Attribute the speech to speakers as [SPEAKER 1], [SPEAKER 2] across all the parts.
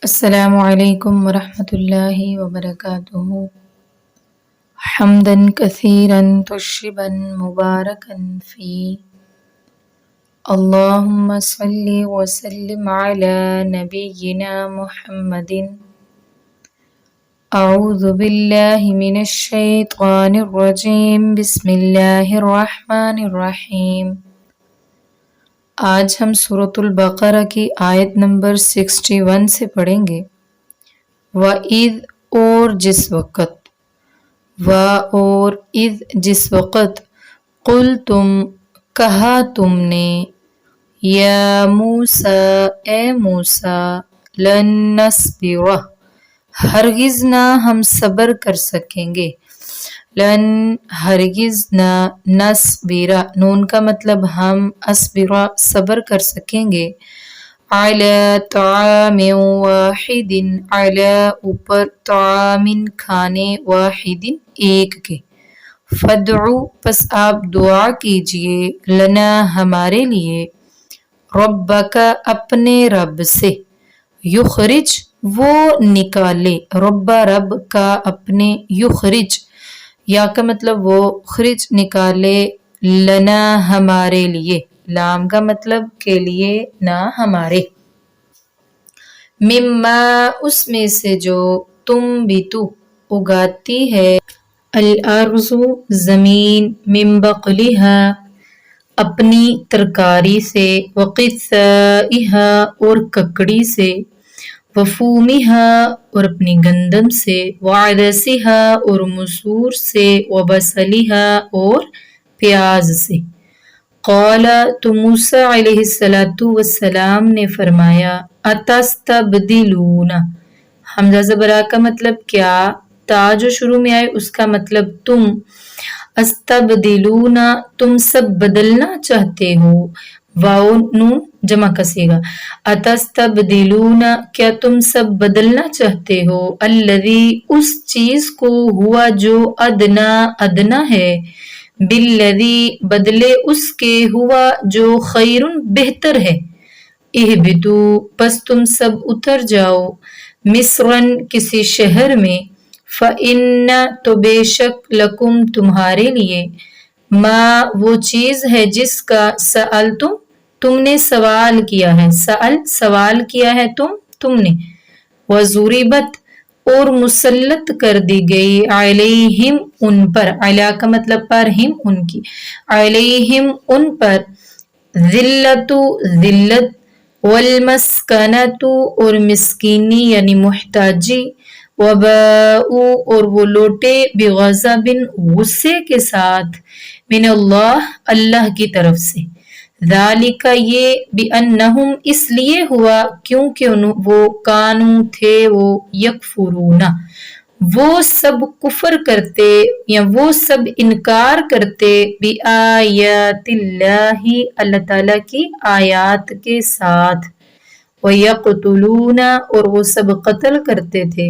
[SPEAKER 1] السلام علیکم ورحمۃ اللہ وبرکاتہ حمدا کثیرا طیبا مبارکا فی اللہم صلی وسلم علی نبینا محمد اعوذ باللہ من الشیطان الرجیم بسم اللہ الرحمن الرحیم۔ آج ہم سورۃ البقرہ کی آیت نمبر 61 سے پڑھیں گے۔ وَإِذْ اور جس وقت، اور اذ جس وقت، قل تم کہا تم نے، یا موسیٰ اے موسیٰ، لن نصبر ہرگز نہ ہم صبر کر سکیں گے، لن ہرگز نہ، نصبر نون کا مطلب ہم، اصبر صبر کر سکیں گے، علی طعام واحد علی اوپر، طعام کھانے، واحد ایک کے، فادعو پس آپ دعا کیجئے، لنا ہمارے لیے، ربک اپنے رب سے، یخرج وہ نکالے، رب رب کا اپنے، یخرج یا کا مطلب وہ، خرج نکالے، لنا ہمارے لیے، لام کا مطلب کے لیے، نہ ہمارے، مما اس میں سے جو، تم بھی تو اگاتی ہے، الارض زمین، من بقلہا اپنی ترکاری سے، وقثائہا اور ککڑی سے، وفومہا اور اپنی گندم سے، وعدسہا اور مسور سے، وبصلہا اور پیاز سے۔ قال تو موسیٰ علیہ السلام نے فرمایا، اتستبدلون حمزہ زبرا کا مطلب کیا، تا جو شروع میں آئے اس کا مطلب تم، استبدلون تم سب بدلنا چاہتے ہو، واو نون جمع کا صیغہ، اتستبدلون کیا تم سب بدلنا چاہتے ہو، الذی اس چیز کو، ہوا جو، ادنا ادنا ہے، بالذی بدلے اس کے، ہوا جو، خیر بہتر ہے، اہبطوا پس تم سب اتر جاؤ، مصرن کسی شہر میں، فإن تو بے شک، لکم تمہارے لیے، ما وہ چیز ہے جس کا، سألتم تم نے سوال کیا ہے، سوال کیا ہے تم نے، وضربت اور مسلط کر دی گئی، علیہم ان پر، علی کا مطلب پر، ہم ان کی، علیہم ان پر، ذلت ذلت، والمسکنۃ اور مسکینی یعنی محتاجی، وباءوا اور وہ لوٹے، بغضب غصے کے ساتھ، من اللہ اللہ کی طرف سے، ذالک یہ، بأنہم اس لیے ہوا کیونکہ وہ، کانوا تھے وہ، یکفرون وہ سب کفر کرتے یا وہ سب انکار کرتے، بآیات اللہ اللہ تعالیٰ کی آیات کے ساتھ، ویقتلون اور وہ سب قتل کرتے تھے،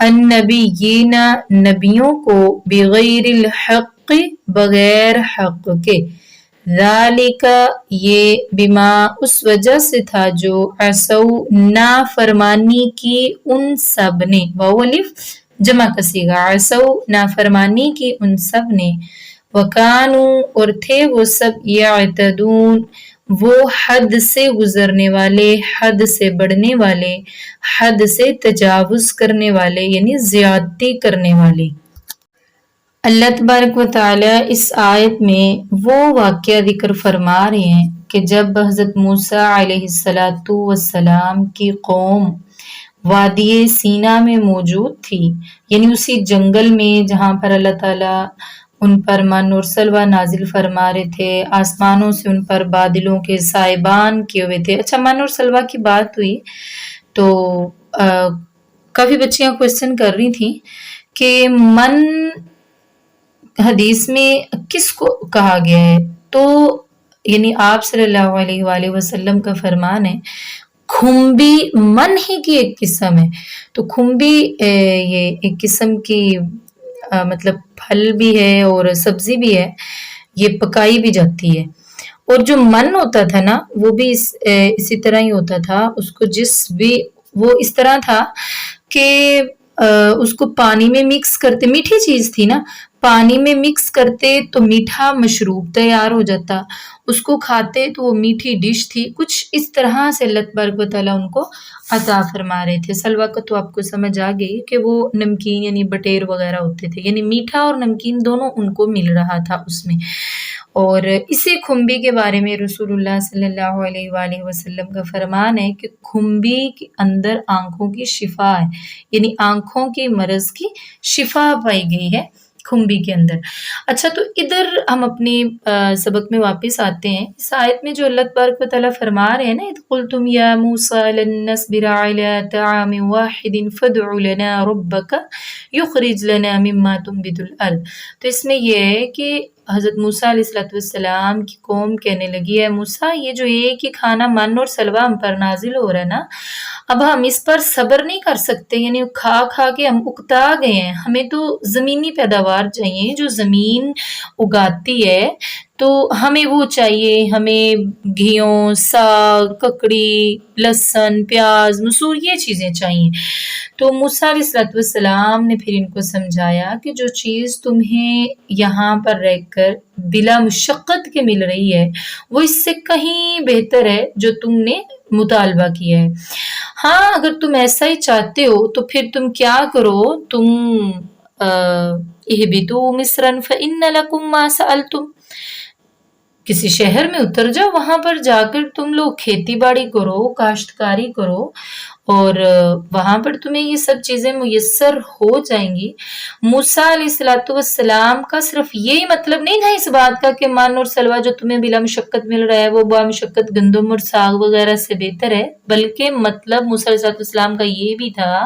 [SPEAKER 1] النبیین نبیوں کو، بغیر الحق بغیر حق کے، ذالک یہ، بما اس وجہ سے تھا جو، عصوا نافرمانی کی ان سب نے، واو الف جمع کا صیغہ، عصوا نافرمانی کی ان سب نے، وکانوا اور تھے وہ سب، یعتدون وہ حد سے گزرنے والے، حد سے بڑھنے والے، حد سے تجاوز کرنے والے یعنی زیادتی کرنے والے۔ اللہ تبارک و تعالیٰ اس آیت میں وہ واقعہ ذکر فرما رہے ہیں کہ جب حضرت موسیٰ علیہ السلام کی قوم وادی سینا میں موجود تھی، یعنی اسی جنگل میں جہاں پر اللہ تعالیٰ ان پر من اور سلوہ نازل فرما رہے تھے، آسمانوں سے ان پر بادلوں کے سائبان کیے ہوئے تھے۔ اچھا، من اور سلوہ کی بات ہوئی تو کافی بچیاں کوشچن کر رہی تھیں کہ من حدیث میں کس کو کہا گیا ہے، تو یعنی آپ صلی اللہ علیہ وآلہ وسلم کا فرمان ہے، کھمبی من ہی کی ایک قسم ہے، تو کھمبی یہ ایک قسم کی مطلب پھل بھی ہے اور سبزی بھی ہے، یہ پکائی بھی جاتی ہے، اور جو من ہوتا تھا نا وہ بھی اسی طرح ہی ہوتا تھا، اس کو جس بھی وہ اس طرح تھا کہ اس کو پانی میں مکس کرتے، میٹھی چیز تھی نا، پانی میں مکس کرتے تو میٹھا مشروب تیار ہو جاتا، اس کو کھاتے تو وہ میٹھی ڈش تھی. کچھ اس طرح سے اللہ تبارک و تعالیٰ ان کو عطا فرما رہے تھے. سلوا کا تو آپ کو سمجھ آ گئی کہ وہ نمکین یعنی بٹیر وغیرہ ہوتے تھے، یعنی میٹھا اور نمکین دونوں ان کو مل رہا تھا اس میں. اور اسی کھمبی کے بارے میں رسول اللہ صلی اللہ علیہ وآلہ وسلم کا فرمان ہے کہ کھمبی کے اندر آنکھوں کی شفا ہے، یعنی آنکھوں کے مرض کی شفا پائی گئی ہے کھمبی کے اندر. اچھا، تو ادھر ہم اپنی سبق میں واپس آتے ہیں. اس آیت میں جو اللہ تبارک و تعالیٰ فرما رہے ہیں نا، اذ قلتم یا موسیٰ لن نصبر علی طعام واحد فادع لنا ربک یخرج لنا مما تنبت الارض. تو اس میں یہ ہے کہ حضرت موسیٰ علیہ السلام کی قوم کہنے لگی ہے موسیٰ، یہ جو ایک ہی کھانا من اور سلوا ہم پر نازل ہو رہا ہے نا، اب ہم اس پر صبر نہیں کر سکتے، یعنی کھا کھا کے ہم اکتا گئے ہیں. ہمیں تو زمینی پیداوار چاہیے، جو زمین اگاتی ہے تو ہمیں وہ چاہیے، ہمیں گھیوں، ساگ، ککڑی، لہسن، پیاز، مسور، یہ چیزیں چاہیے. تو موسیٰ علیہ السلام نے پھر ان کو سمجھایا کہ جو چیز تمہیں یہاں پر رہ کر بلا مشقت کے مل رہی ہے وہ اس سے کہیں بہتر ہے جو تم نے مطالبہ کیا ہے. ہاں، اگر تم ایسا ہی چاہتے ہو تو پھر تم کیا کرو، تم اہبطوا مصرا فإن لکم ما سألتم، کسی شہر میں اتر جاؤ، وہاں پر جا کر تم لوگ کھیتی باڑی کرو، کاشتکاری کرو، اور وہاں پر تمہیں یہ سب چیزیں میسر ہو جائیں گی. موسیٰ علیہ السلام کا صرف یہی مطلب نہیں تھا اس بات کا کہ من اور سلوا جو تمہیں بلا مشقت مل رہا ہے وہ با مشقت گندم اور ساگ وغیرہ سے بہتر ہے، بلکہ مطلب موسیٰ علیہ السلام کا یہ بھی تھا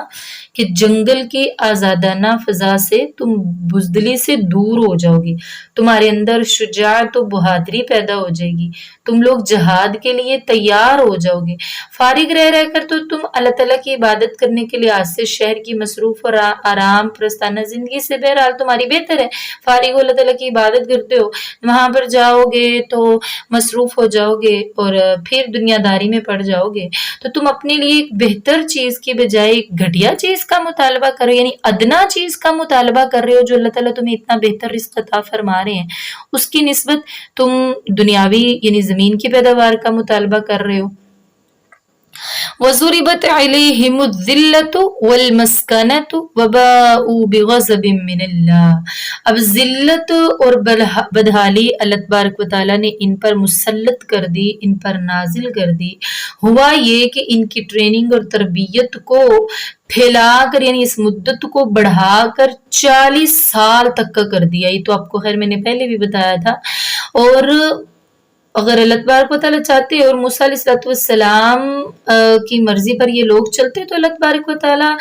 [SPEAKER 1] کہ جنگل کی آزادانہ فضا سے تم بزدلی سے دور ہو جاؤ گی، تمہارے اندر شجاعت و بہادری پیدا ہو جائے گی، تم لوگ جہاد کے لیے تیار ہو جاؤ گے. فارغ رہ کر تو تم اللہ تعالیٰ کی عبادت کرنے کے لیے آج سے شہر کی مصروف اور آرام پرستانہ زندگی سے بہرحال تمہاری بہتر ہے. فارغ اللہ تعالیٰ کی عبادت کرتے ہو، وہاں پر جاؤ گے تو مصروف ہو جاؤ گے اور پھر دنیا داری میں پڑ جاؤ گے. تو تم اپنے لیے ایک بہتر چیز کی بجائے ایک گھٹیا چیز کا مطالبہ کر رہے ہو، یعنی ادنا چیز کا مطالبہ کر رہے ہو. جو اللہ تعالیٰ تمہیں اتنا بہتر رزق عطا فرما رہے ہیں اس کی نسبت تم دنیاوی یعنی زمین کی پیداوار کا مطالبہ کر رہے ہو. وَضُرِبَتْ عَلَيْهِمُ الذِّلَّةُ وَالْمَسْكَنَةُ وَبَاءُوا بِغَضَبٍ مِّنَ اللَّهِ. اب ذلت اور بدحالی اللہ تبارک و تعالیٰ نے ان پر مسلط کر دی، ان پر نازل کر دی. ہوا یہ کہ ان کی ٹریننگ اور تربیت کو پھیلا کر، یعنی اس مدت کو بڑھا کر 40 سال تک کا کر دیا. یہ تو آپ کو خیر میں نے پہلے بھی بتایا تھا. اور اگر اللہ تبارک و تعالیٰ چاہتے اور موسیٰ علیہ السلام کی مرضی پر یہ لوگ چلتے تو اللہ تبارک و تعالیٰ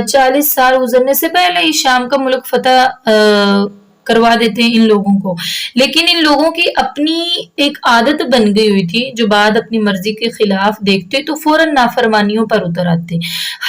[SPEAKER 1] 40 سال گزرنے سے پہلے ہی شام کا ملک فتح کروا دیتے ہیں ان لوگوں کو. لیکن ان لوگوں کی اپنی ایک عادت بن گئی ہوئی تھی، جو بعد اپنی مرضی کے خلاف دیکھتے تو فوراً نافرمانیوں پر اتر آتے،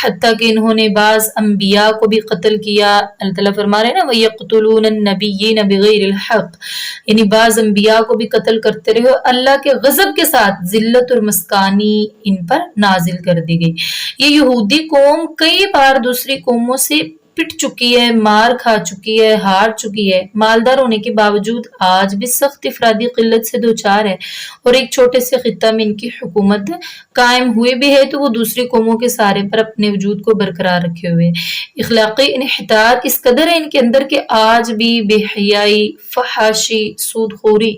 [SPEAKER 1] حتیٰ کہ انہوں نے بعض انبیاء کو بھی قتل کیا. اللہ تعالیٰ فرما رہے ہیں نا وَيَقْتُلُونَ النَّبِيِّينَ بِغَيْرِ الْحَقِّ، یعنی بعض انبیاء کو بھی قتل کرتے رہے. اللہ کے غضب کے ساتھ ذلت اور مسکانی ان پر نازل کر دی گئی. یہ یہودی قوم کئی بار دوسری قوموں سے پٹ چکی ہے، مار کھا چکی ہے، ہار چکی ہے، مالدار ہونے کے باوجود آج بھی سخت افرادی قلت سے دوچار ہے، اور ایک چھوٹے سے خطہ میں ان کی حکومت قائم ہوئے بھی ہے تو وہ دوسری قوموں کے سہارے پر اپنے وجود کو برقرار رکھے ہوئے. اخلاقی انحطاط اس قدر ہے ان کے اندر کہ آج بھی بے حیائی، فحاشی، سود خوری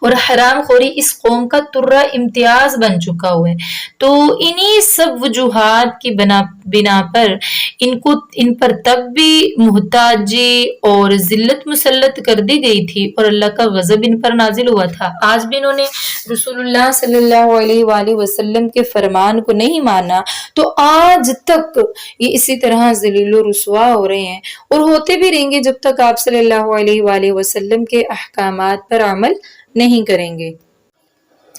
[SPEAKER 1] اور حرام خوری اس قوم کا ترہ امتیاز بن چکا ہوا ہے. تو انہی سب وجوہات کی بنا پر ان پر تب بھی محتاجی اور ذلت مسلط کر دی گئی تھی اور اللہ کا غضب ان پر نازل ہوا تھا. آج بھی انہوں نے رسول اللہ صلی اللہ علیہ وآلہ وسلم کے فرمان کو نہیں مانا تو آج تک یہ اسی طرح ذلیل و رسوا ہو رہے ہیں اور ہوتے بھی رہیں گے جب تک آپ صلی اللہ علیہ وآلہ وسلم کے احکامات پر عمل نہیں کریں گے.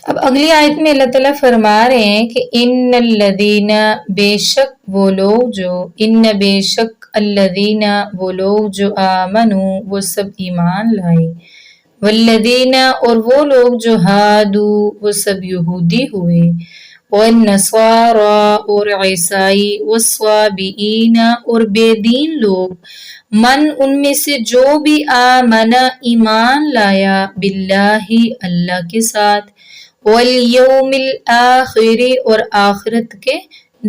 [SPEAKER 1] اب اگلی آیت میں اللہ تعالیٰ فرما رہے ہیں کہ ان الذین، بے شک وہ لوگ جو، ان بے شک الذین وہ لوگ جو آمنو وہ سب ایمان لائے، والذین اور وہ لوگ جو ہادو وہ سب یہودی ہوئے، والنصارى اور عیسائی والصابئین اور بے دین لوگ من ان میں سے جو بھی آمن ایمان لایا باللہ اللہ کے ساتھ والیوم الآخر اور آخرت کے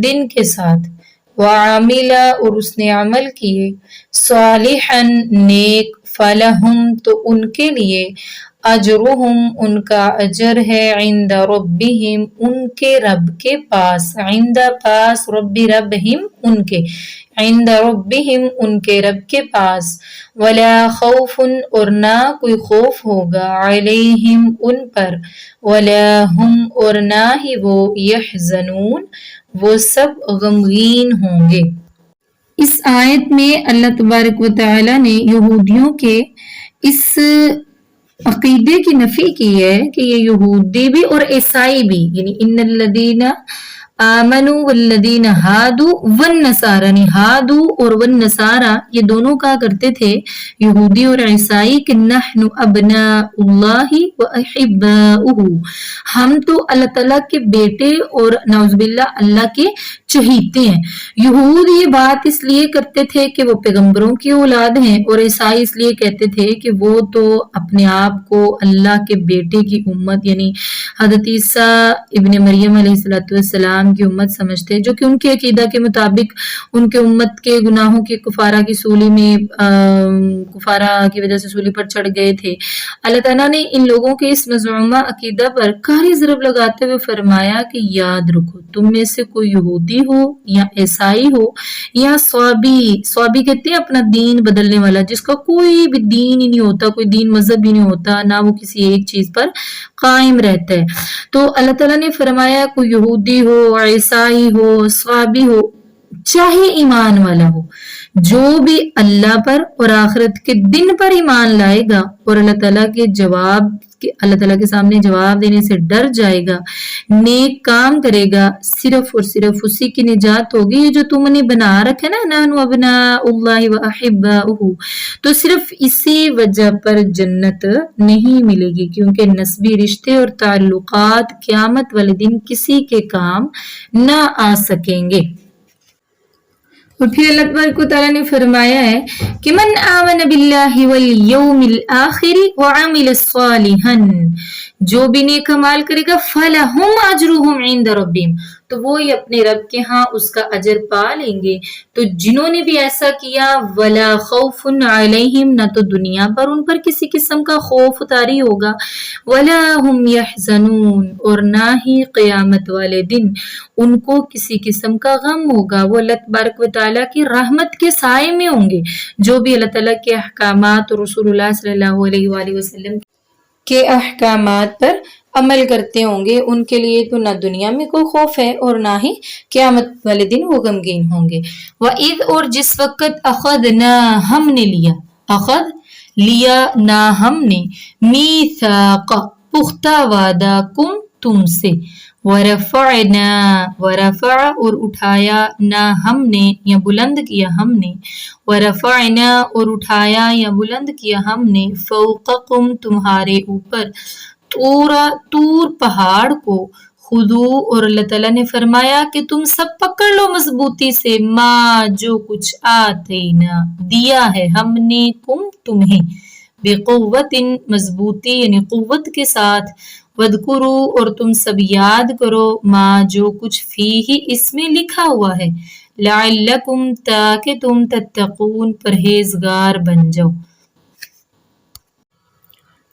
[SPEAKER 1] دن کے ساتھ وعامل اور اس نے عمل کیے صالحا نیک فلہم تو ان کے لیے اجرہم ان کا اجر ہے عند ربہم ان کے رب کے پاس عند پاس ربہم ان کے عند ربہم ان کے رب کے پاس ولا خوف اور نہ کوئی خوف ہوگا علیہم ان پر ولا ہم اور نہ ہی وہ یحزنون وہ سب غمگین ہوں گے۔ اس آیت میں اللہ تبارک و تعالی نے یہودیوں کے اس عقیدے کی نفی کی ہے کہ یہ یہودی بھی اور عیسائی بھی یعنی ان الذین آمنوا والذین ہادوا والنصارى یعنی ہادو اور والنصارى یہ دونوں کہا کرتے تھے یہودی اور عیسائی کہ نحن ابناء اللہ واحباؤہ ہم تو اللہ تعالیٰ کے بیٹے اور نعوذ باللہ اللہ کے چہیتے ہیں۔ یہود یہ بات اس لیے کرتے تھے کہ وہ پیغمبروں کی اولاد ہیں اور عیسائی اس لیے کہتے تھے کہ وہ تو اپنے آپ کو اللہ کے بیٹے کی امت یعنی حضرت عیسیٰ ابن مریم علیہ السلام کی امت سمجھتے جو کہ ان کے عقیدہ کے مطابق ان کے امت کے گناہوں کے کفارہ کی سولی میں کفارہ کی وجہ سے سولی پر چڑھ گئے تھے۔ اللہ تعالیٰ نے ان لوگوں کے اس مزعومہ عقیدہ پر کاری ضرب لگاتے ہوئے فرمایا کہ یاد رکھو تم میں سے کوئی یہودی ہو یا عیسائی ہو یا صوابی کہتے ہیں اپنا دین بدلنے والا جس کا کوئی بھی دین ہی نہیں ہوتا کوئی دین مذہب ہی نہیں ہوتا نہ وہ کسی ایک چیز پر قائم رہتا ہے۔ تو اللہ تعالیٰ نے فرمایا کوئی یہودی ہو عیسائی ہو صوابی ہو چاہے ایمان والا ہو جو بھی اللہ پر اور آخرت کے دن پر ایمان لائے گا اور اللہ تعالیٰ کے سامنے جواب دینے سے ڈر جائے گا نیک کام کرے گا صرف اور صرف اسی کی نجات ہوگی۔ یہ جو تم نے بنا رکھا نا نحن ابناء اللہ واحباؤہ تو صرف اسی وجہ پر جنت نہیں ملے گی کیونکہ نسبی رشتے اور تعلقات قیامت والے دن کسی کے کام نہ آ سکیں گے۔ اور پھر اللہ تبارک و تعالیٰ نے فرمایا ہے کہ من آمن باللہ والیوم الآخر وعمل صالحا جو بھی نیک اعمال کرے گا فلہم اجرہم عند ربہم تو وہ اپنے رب کے ہاں اس کا اجر پا لیں گے۔ تو جنہوں نے بھی ایسا کیا ولا خوف علیہم نہ تو دنیا پر ان پر کسی قسم کا خوف طاری ہوگا ولا ہم یحزنون اور نہ ہی قیامت والے دن ان کو کسی قسم کا غم ہوگا۔ وہ اللہ تبارک و تعالیٰ کی رحمت کے سائے میں ہوں گے جو بھی اللہ تعالیٰ کے احکامات اور رسول اللہ صلی اللہ علیہ وآلہ وسلم کے احکامات پر عمل کرتے ہوں گے ان کے لیے تو نہ دنیا میں کوئی خوف ہے اور نہ ہی قیامت والے دن وہ غمگین ہوں گے۔ وَإِذْ اور جس وقت اخذنا ہم نے لیا نہ ہم نے میثاق پختہ وعدہ کم تم سے ورفعنا اور اٹھایا نہ ہم نے یا بلند کیا ہم نے ورفعنا اور اٹھایا یا بلند کیا ہم نے فوقکم تمہارے اوپر طور پہاڑ کو خودو اور اللہ تعالیٰ نے فرمایا کہ تم سب پکڑ لو مضبوطی سے ما جو کچھ آتینا دیا ہے ہم نے کم تمہیں بقوت مضبوطی یعنی قوت کے ساتھ وذکرو اور تم سب یاد کرو ما جو کچھ فیہ اس میں لکھا ہوا ہے لعلکم تاکہ تم تتقون پرہیزگار بن جاؤ۔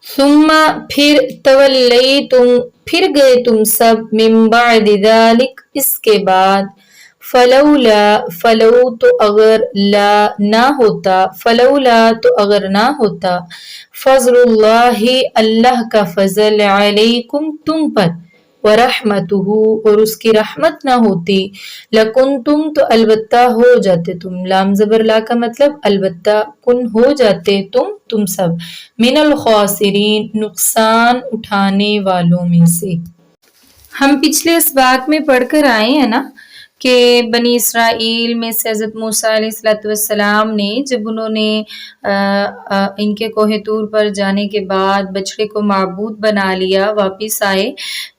[SPEAKER 1] ثم پھر تولیتم پھر گئے تم سب من بعد ذلک اس کے بعد فلو تو اگر نہ ہوتا فضل اللہ اللہ کا فضل علیکم تم پر ورحمتہ اور اس کی رحمت نہ ہوتی لکنتم تو البتہ ہو جاتے تم لام زبر لا کا مطلب البتہ کن ہو جاتے تم سب من الخاسرین نقصان اٹھانے والوں میں سے۔ ہم پچھلے اسباق میں پڑھ کر آئے ہیں نا کہ بنی اسرائیل میں سے حضرت موسیٰ علیہ السلام نے جب انہوں نے ان کے کوہ طور پر جانے کے بعد بچڑے کو معبود بنا لیا، واپس آئے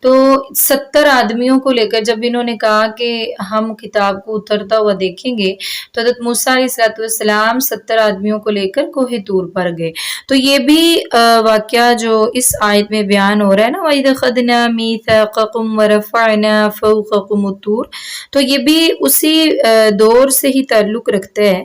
[SPEAKER 1] تو 70 آدمیوں کو لے کر جب انہوں نے کہا کہ ہم کتاب کو اترتا ہوا دیکھیں گے تو حضرت موسیٰ علیہ السلام 70 آدمیوں کو لے کر کوہ طور پر گئے. تو یہ بھی واقعہ جو اس آیت میں بیان ہو رہا ہے نا، وَإِذْ أَخَذْنَا مِيثَاقَكُمْ وَرَفَعْنَا فَوْقَكُمُ الطُّورَ، تو یہ بھی اسی دور سے ہی تعلق رکھتا ہے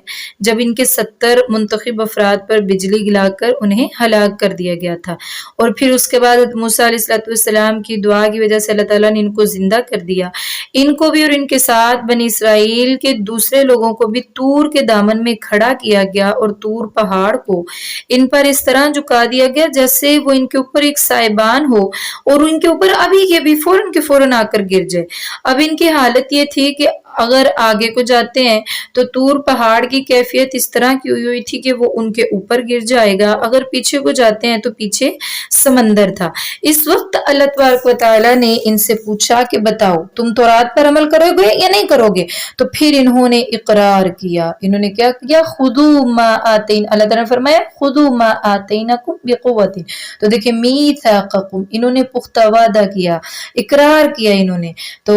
[SPEAKER 1] جب ان کے 70 منتخب افراد پر بجلی گرا کر انہیں ہلاک کر دیا گیا تھا، اور پھر اس کے بعد موسیٰ علیہ السلام کی دعا کی وجہ سے اللہ تعالیٰ نے ان کو زندہ کر دیا. ان کو بھی اور ان کے ساتھ بنی اسرائیل کے دوسرے لوگوں کو بھی طور کے دامن میں کھڑا کیا گیا، اور طور پہاڑ کو ان پر اس طرح جھکا دیا گیا جیسے وہ ان کے اوپر ایک سائبان ہو، اور ان کے اوپر ابھی کے بھی فوراً کے فوراً آ کر گر جائے. اب ان کی حالت یہ تھی کہ اگر آگے کو جاتے ہیں تو طور پہاڑ کی کیفیت اس طرح کی ہوئی تھی کہ وہ ان کے اوپر گر جائے گا، اگر پیچھے کو جاتے ہیں تو پیچھے سمندر تھا. اس وقت اللہ تبارک و تعالیٰ نے ان سے پوچھا کہ بتاؤ تم تورات پر عمل کرو گے یا نہیں کرو گے؟ تو پھر انہوں نے اقرار کیا. انہوں نے کیا کیا؟ خذوا ما آتین، اللہ تعالیٰ نے فرمایا خذوا ما آتینکم بقوۃ. تو دیکھیں میثاقکم، انہوں نے پختہ وعدہ کیا، اقرار کیا انہوں نے. تو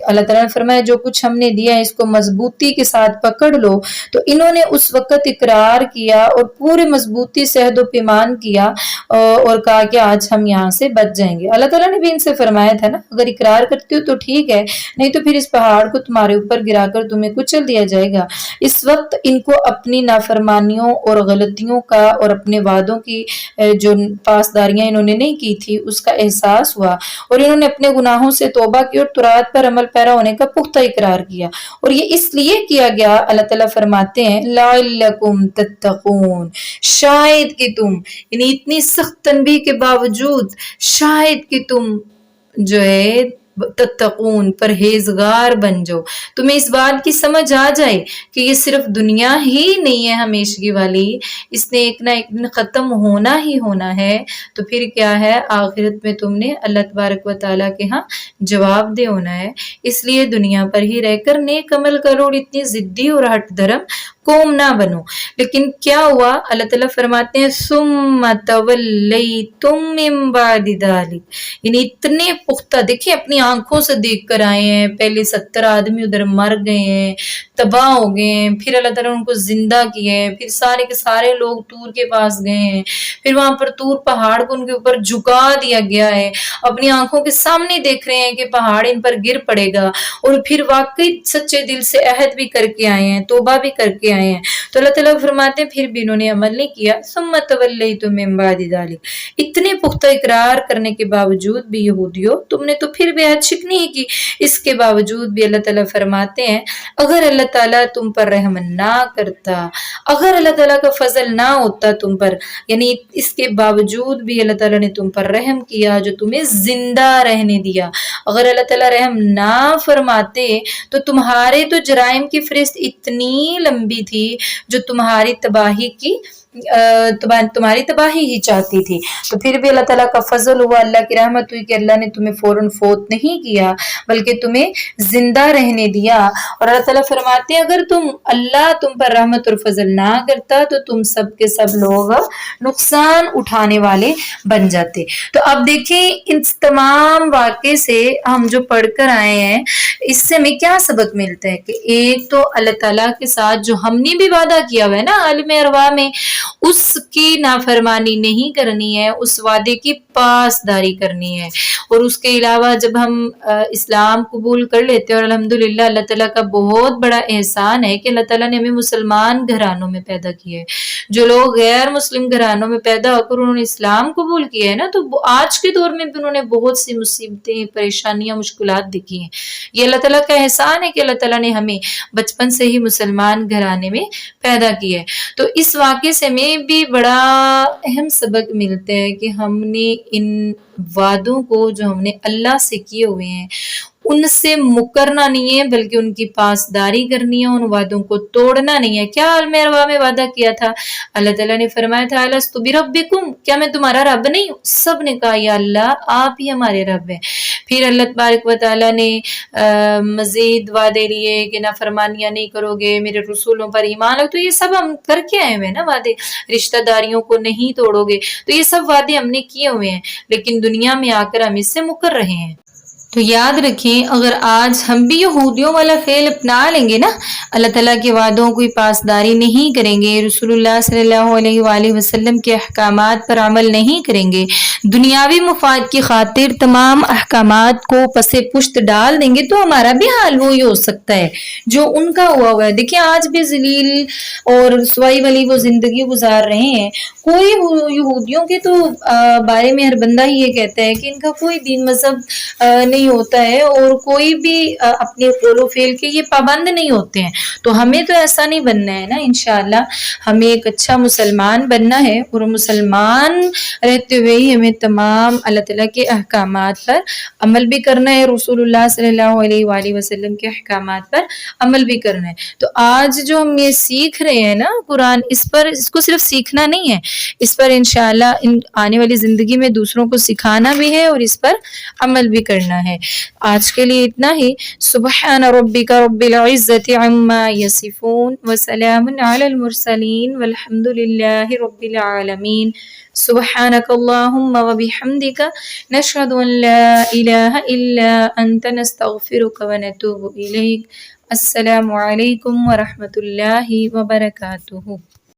[SPEAKER 1] اللہ تعالیٰ نے فرمایا جو کچھ ہم نے دیا اس کو مضبوطی کے ساتھ پکڑ لو. تو انہوں نے اس وقت اقرار کیا اور پورے مضبوطی سے عہد و پیمان کیا اور کہا کہ آج ہم یہاں سے بچ جائیں گے. اللہ تعالیٰ نے بھی ان سے فرمایا تھا نا اگر اقرار کرتے ہو تو ٹھیک ہے، نہیں تو پھر اس پہاڑ کو تمہارے اوپر گرا کر تمہیں کچل دیا جائے گا. اس وقت ان کو اپنی نافرمانیوں اور غلطیوں کا اور اپنے وعدوں کی جو پاسداریاں انہوں نے نہیں کی تھی اس کا احساس ہوا، اور انہوں نے اپنے گناہوں سے توبہ کی اور تورات پر عمل پیرا ہونے کا پختہ اقرار کیا. اور یہ اس لیے کیا گیا، اللہ تعالیٰ فرماتے ہیں لعلکم تتقون، شاید کہ تم، یعنی اتنی سخت تنبیہ کے باوجود شاید کہ تم جو ہے تتقون، پرہیزگار بن جاؤ، تمہیں اس بات کی سمجھ آ جائے کہ یہ صرف دنیا ہی نہیں ہے ہمیشگی والی، اس نے ایک نہ ایک دن ختم ہونا ہی ہونا ہے. تو پھر کیا ہے، آخرت میں تم نے اللہ تبارک و تعالیٰ کے ہاں جواب دے ہونا ہے. اس لیے دنیا پر ہی رہ کر نیک عمل کرو اور اتنی ضدی اور ہٹ دھرم قوم نہ بنو. لیکن کیا ہوا، اللہ تعالیٰ فرماتے ہیں ثم تولیتم من بعد ذلک، یعنی اتنے پختہ، دیکھیں اپنی آنکھوں سے دیکھ کر آئے ہیں، پہلے 70 آدمی ادھر مر گئے ہیں، تباہ ہو گئے ہیں، پھر اللہ تعالیٰ ان کو زندہ کیے ہیں، پھر سارے کے سارے لوگ طور کے پاس گئے ہیں، پھر وہاں پر طور پہاڑ کو ان کے اوپر جھکا دیا گیا ہے، اپنی آنکھوں کے سامنے دیکھ رہے ہیں کہ پہاڑ ان پر گر پڑے گا، اور پھر واقعی سچے دل سے عہد بھی کر کے آئے ہیں، توبہ بھی کر کے آئے ہیں. تو اللہ تعالیٰ فرماتے ہیں پھر بھی انہوں نے عمل نہیں کیا. ثم تولیتم من بعد ذلک، اتنے پختہ اقرار کرنے کے باوجود بھی یہودیوں تم نے تو پھر بھی عہد شکنی ہی کی. اس کے باوجود بھی اللہ تعالیٰ فرماتے ہیں اگر اللہ تعالیٰ تم پر رحم نہ کرتا، اگر اللہ تعالیٰ کا فضل نہ ہوتا تم پر، یعنی اس کے باوجود بھی اللہ تعالیٰ نے تم پر رحم کیا جو تمہیں زندہ رہنے دیا. اگر اللہ تعالیٰ رحم نہ فرماتے تو تمہارے تو جرائم کی فہرست اتنی لمبی تھی جو تمہاری تباہی ہی چاہتی تھی. تو پھر بھی اللہ تعالیٰ کا فضل ہوا، اللہ کی رحمت ہوئی کہ اللہ نے تمہیں فوراً فوت نہیں کیا بلکہ تمہیں زندہ رہنے دیا. اور اللہ تعالیٰ فرماتے ہیں اگر اللہ تم پر رحمت اور فضل نہ کرتا تو تم سب کے سب لوگ نقصان اٹھانے والے بن جاتے. تو اب دیکھیں ان تمام واقعے سے ہم جو پڑھ کر آئے ہیں اس سے ہمیں کیا سبق ملتا ہے کہ ایک تو اللہ تعالیٰ کے ساتھ جو ہم نے بھی وعدہ کیا ہوا ہے نا عالم ارواح میں، اس کی نافرمانی نہیں کرنی ہے، اس وعدے کی پاسداری کرنی ہے. اور اس کے علاوہ جب ہم اسلام قبول کر لیتے ہیں، اور الحمدللہ اللہ تعالیٰ کا بہت بڑا احسان ہے کہ اللہ تعالیٰ نے ہمیں مسلمان گھرانوں میں پیدا کیا ہے. جو لوگ غیر مسلم گھرانوں میں پیدا ہو کر انہوں نے اسلام قبول کیا ہے نا، تو آج کے دور میں بھی انہوں نے بہت سی مصیبتیں، پریشانیاں، مشکلات دیکھی ہیں. یہ اللہ تعالیٰ کا احسان ہے کہ اللہ تعالیٰ نے ہمیں بچپن سے ہی مسلمان گھرانے میں پیدا کیا ہے. تو اس واقعے سے ہمیں بھی بڑا اہم سبق ملتا ہے کہ ہم نے ان وعدوں کو جو ہم نے اللہ سے کیے ہوئے ہیں ان سے مکرنا نہیں ہے بلکہ ان کی پاسداری کرنی ہے، ان وعدوں کو توڑنا نہیں ہے. کیا عالم ارواح میں وعدہ کیا تھا؟ اللہ تعالیٰ نے فرمایا تھا الستُ بربکم، کیا میں تمہارا رب نہیں ہوں؟ سب نے کہا یا اللہ آپ ہی ہمارے رب ہیں. پھر اللہ تبارک و تعالیٰ نے مزید وعدے لیے کہ نافرمانیاں نہیں کرو گے، میرے رسولوں پر ایمان لاؤ، تو یہ سب ہم کر کے آئے ہوئے ہیں نا وعدے، رشتہ داریوں کو نہیں توڑو گے، تو یہ سب وعدے ہم نے کیے ہوئے ہیں، لیکن دنیا میں آ کر ہم اس سے مکر رہے ہیں۔ تو یاد رکھیں اگر آج ہم بھی یہودیوں والا فعل اپنا لیں گے نا، اللہ تعالیٰ کے وعدوں کی پاسداری نہیں کریں گے، رسول اللہ صلی اللہ علیہ وآلہ وسلم کے احکامات پر عمل نہیں کریں گے، دنیاوی مفاد کی خاطر تمام احکامات کو پس پشت ڈال دیں گے، تو ہمارا بھی حال وہی ہو سکتا ہے جو ان کا ہوا ہوا ہے۔ دیکھیں آج بھی ذلیل اور رسوائی والی وہ زندگی گزار رہے ہیں۔ کوئی یہودیوں کے تو بارے میں ہر بندہ ہی یہ کہتا ہے کہ ان کا کوئی دین مذہب نہیں ہوتا ہے، اور کوئی بھی اپنے قول و فعل کے یہ پابند نہیں ہوتے ہیں، تو ہمیں تو ایسا نہیں بننا ہے نا، انشاءاللہ ہمیں ایک اچھا مسلمان بننا ہے، اور مسلمان رہتے ہوئے ہی ہمیں تمام اللہ تعالیٰ کے احکامات پر عمل بھی کرنا ہے، رسول اللہ صلی اللہ علیہ وآلہ وسلم کے احکامات پر عمل بھی کرنا ہے۔ تو آج جو ہم یہ سیکھ رہے ہیں نا قرآن، اس کو صرف سیکھنا نہیں ہے، اس پر انشاءاللہ آنے والی زندگی میں دوسروں کو سکھانا بھی ہے اور اس پر عمل بھی کرنا ہے۔ آج کے لیے اتنا ہی۔ سبحان ربک رب العزت عما یصفون وسلام علی المرسلین والحمد للہ رب العالمین۔ سبحانک اللہم وبحمدک نشہد ان لا الہ الا انت نستغفرک ونتوب الیک۔ السلام علیکم ورحمۃ اللہ وبرکاتہ۔